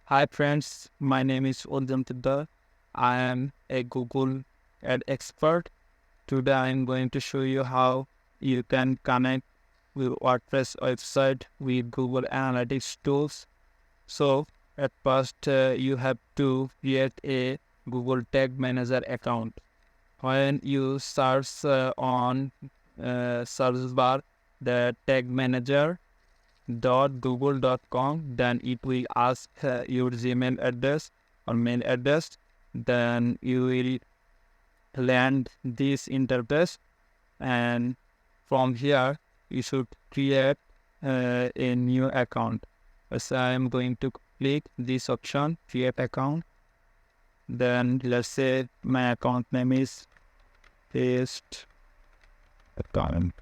Hi friends, my name is Uddam Tidda. I am a Google Ad expert. Today I am going to show you how you can connect with WordPress website with Google Analytics tools. So at first you have to create a Google Tag Manager account. When you search on search bar the Tag Manager .google.com, then it will ask your Gmail address or mail address. Then you will land this interface, and from here you should create a new account. So I am going to click this option, create account. Then let's say my account name is paste account.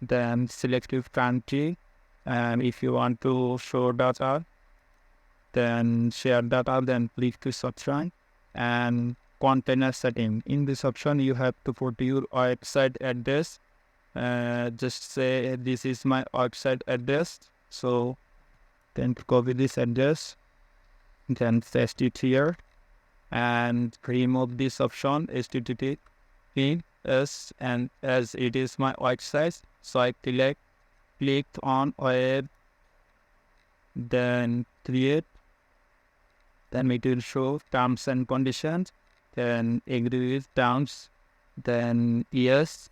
Then select your country, and if you want to show data, then share data, then click to subscribe. And container setting, in this option you have to put your website address. Just say this is my website address, so then copy this address, then paste it here, and remove this option http is, and as it is my website, so I click on web, then create, then it will show terms and conditions, then agree with terms, then yes.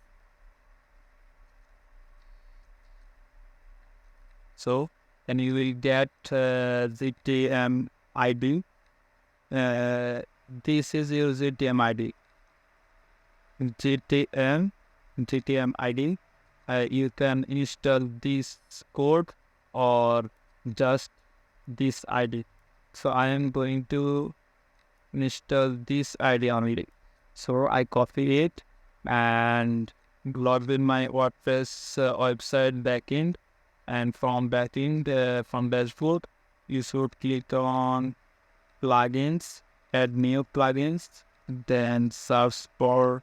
So then you will get GTM ID. This is your GTM ID. GTM ID. You can install this code or just this ID. So I am going to install this ID only. So I copy it and log in my WordPress website backend, and from backend, from dashboard, you should click on plugins, add new plugins, then search for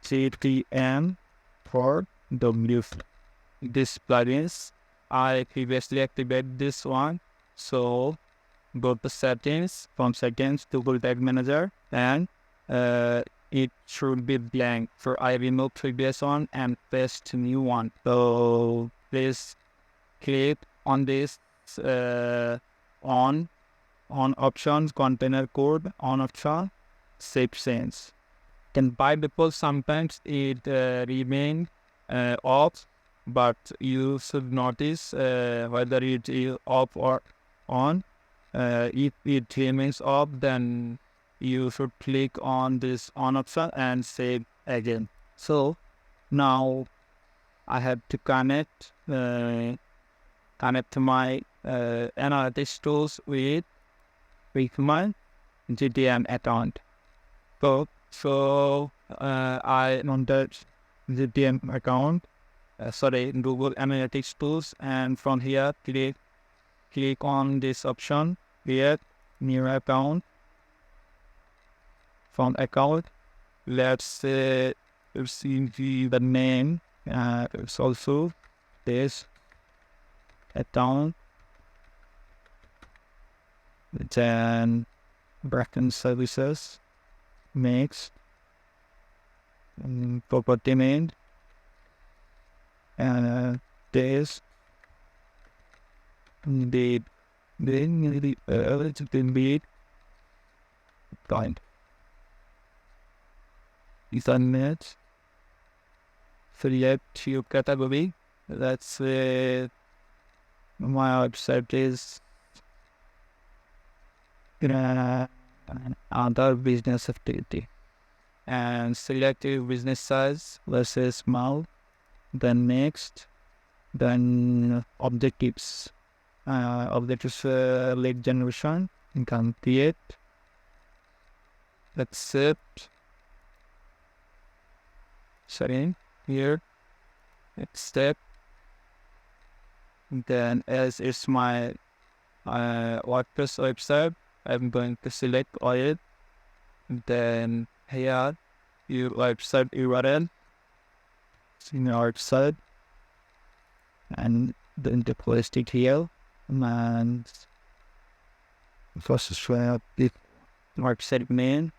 GTM for WP. This plugins, I previously activated this one, so go to settings, from settings to Google Tag Manager, and it should be blank. So I remove previous one and paste new one. So please click on this on options, container code, on option, save change. Then by default sometimes it remain off, but you should notice whether it is off or on. If it remains off, then you should click on this on option and save again. So now I have to connect my analytics tools with my GTM account. So I on that GTM account, Google Analytics tools, and from here click on this option, create new account. From account, let's see the name. It's also this account. Then backend services, next, property name, this, the point. Ethernet, select your category. Let's say my website is other business activity, and select your business size, let's say small. Then next, then objectives, lead generation, income create, accept, setting here, accept. Then as it's my WordPress website, I'm going to select all. Then here your website URL, in our side, and then place it here, and first swap it mark segment,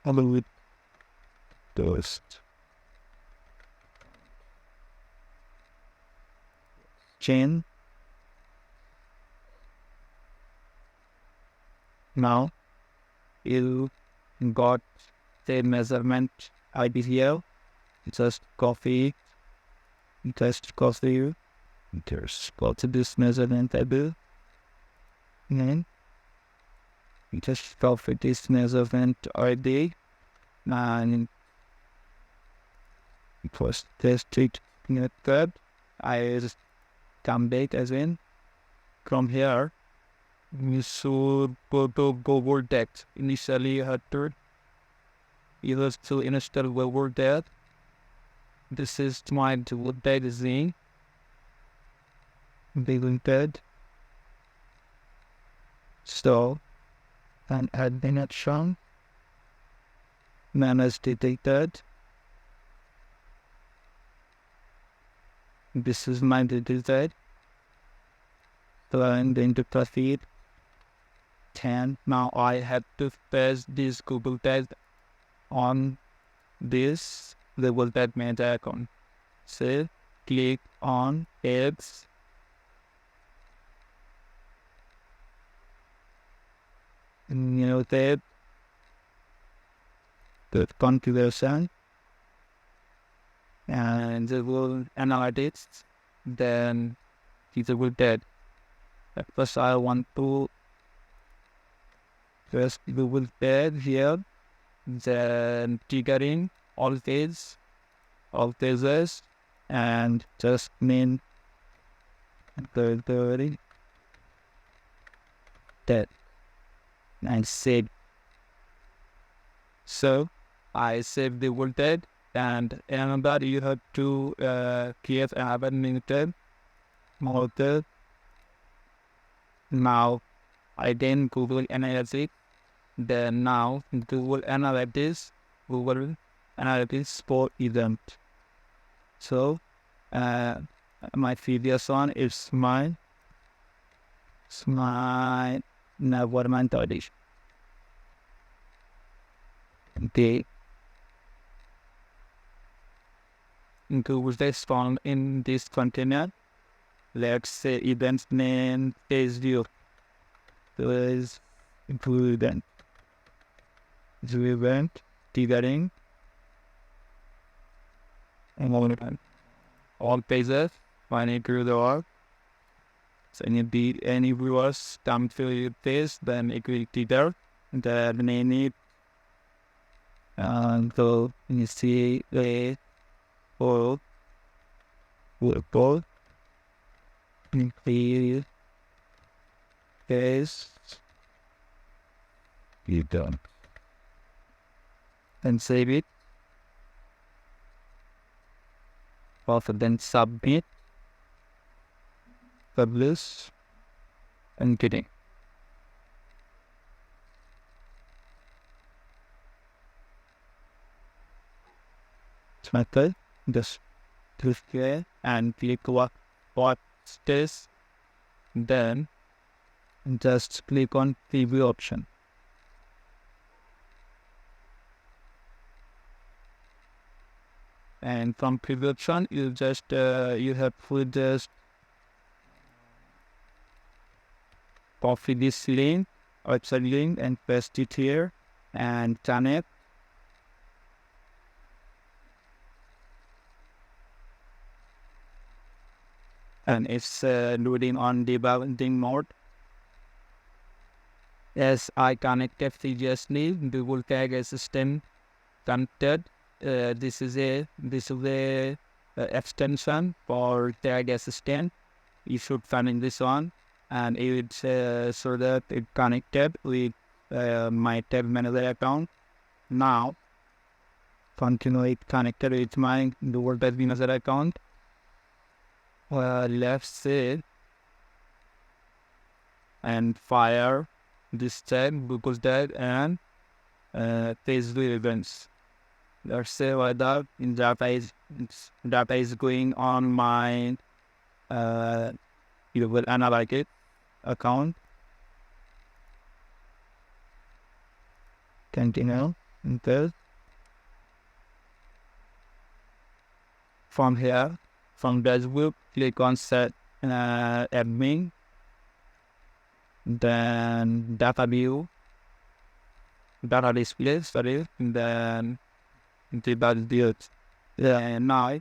along with those chain. Now you got the measurement ID here. Just copy, just go to this measurement table, and just copy this measurement ID, and first test it method. I just come back again. From here, you should go to Google Text. Initially, you have to install Google Text. This is my Google Text thing. Deleted. So, and add connection. Manage detected. This is my deleted. And then to proceed. 10. Now I have to paste this Google Text on this Google Text meta account. So click on X. New tab. The configuration. And Google Analytics. Then Google Text. At first I want to first Google Text here, then triggering all pages, and just name the that and save. So I save the Google Text, and another you have to create another method. Now I then Google Analytics. Then now Google Analytics for event. So my previous one is my environment audit. The Google Text found in this container. Let's say event name is view. So is include event. The event triggering and all pages running through the org. So any viewers come to your page, then it will trigger. Then they need so you see a whole report in the case you done. And save it. Also then submit, publish, and kidding. Method, just click here and click what this, then just click on preview option. And from preview option, you just you have to just copy this link, website link, and paste it here and connect. And it's loading on debugging mode. As I connected previously, Google Tag Assistant connected. This is a extension for Tag Assistant. You should find this one, and it's so that it connected with my Tag Manager account. Now, continue it connected with my Google Tag Manager account. Let's say and fire this tag, Google Tag, and page view events. let's say whether data is going on my Google Analytics account. Continue. This. From here, from dashboard, click on set admin, then data view, data display, sorry, then debug build. And now,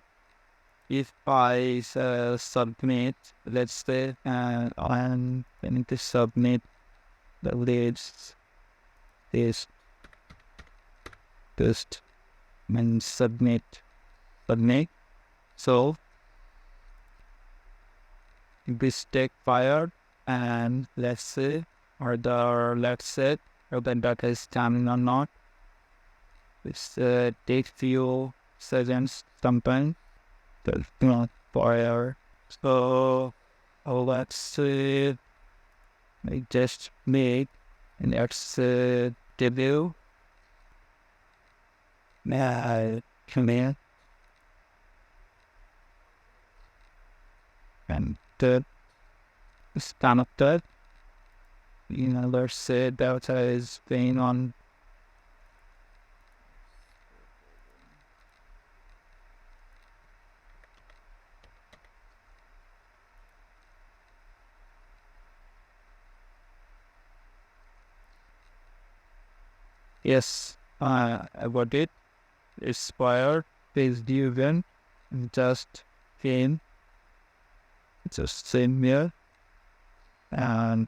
if I submit, let's say, I need to submit the leads, this and submit. So this take fired, and let's see whether data is coming or not. This takes few seconds sometimes. That's not fire. So let's see. I just make and let's debut. Command and third span of third. Let's say data is being on. Yes, I got it. Expired, page due event, just came, just same here, and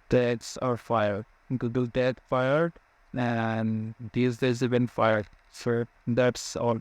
tags are fired. Google tag fired, and this is event fired. So that's all.